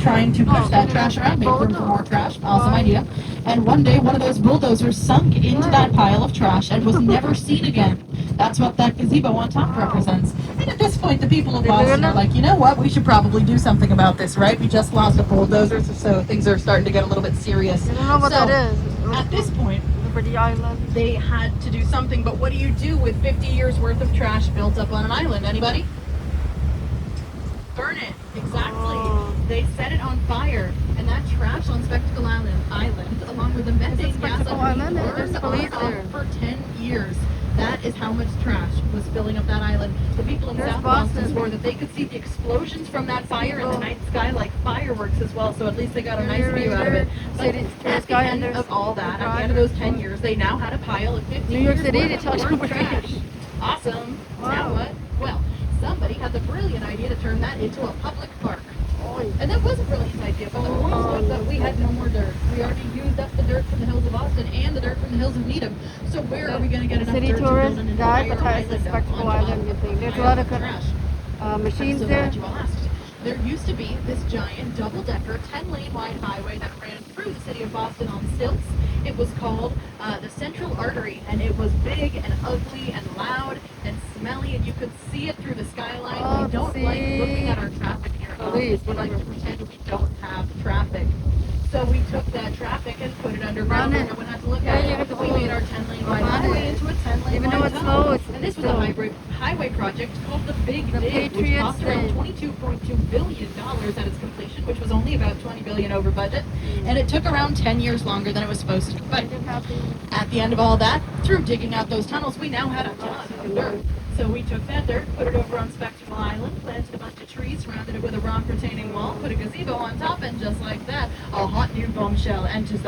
trying to push that trash around, make room for more trash. Awesome idea. And one day, one of those bulldozers sunk into that pile of trash and was never seen again. That's what that gazebo on top represents. And at this point, the people of Boston are like, you know what? We should probably do something about this, right? We just lost a bulldozer, so things are starting to get a little bit serious. I don't know what that is. At this point, Liberty Island. they had to do something, but what do you do with 50 years worth of trash built up on an island? Anybody? Burn it. Exactly. Oh. They set it on fire, and that trash on Spectacle Island, along with the methane gas Island? burned There's police on there. for 10 years. That is how much trash was filling up that island. The people in There's South Boston swore that they could see the explosions from that fire in the night sky like fireworks as well, so at least they got a nice view out of it. But at the end of all that, at the end of those 10 years, they now had a pile of 50 New York years City, worth they of tell you burnt what trash. Awesome. Now what? Well, somebody had the brilliant idea to turn that into a public park. And that was a brilliant idea, but the point was that we had no more dirt. We already used up the dirt from the hills of Austin and the dirt from the hills of Needham. So where are we going to get enough City dirt to build tourists an entire advertise the island Spectacle on Island, you think. There's a pile lot of of trash. machines I'm so there. glad you asked. There used to be this giant double-decker, 10-lane wide highway that ran through the city of Boston on stilts. It was called the Central Artery, and it was big and ugly and loud and smelly, and you could see it through the skyline. Oh, We don't like looking at our traffic here. Police, We like to pretend we don't have traffic. So we took that traffic and put it underground, Run and it. no one had to look at it. We made our 10-lane wide Run highway it. into a 10-lane Even though wide it's tunnel. slow, it's And this was still- a highway project called the Big The Dig, which Patriots cost around thing. $22.2 billion at its completion, which was only about $20 billion over budget. And it took around 10 years longer than it was supposed to. But at the end of all that, through digging out those tunnels, we now had a ton of dirt. So we took that dirt, put it over on Spectacle Island, planted a bunch of trees, surrounded it with a rock retaining wall, put a gazebo on top, and just like that, a hot new bombshell enters the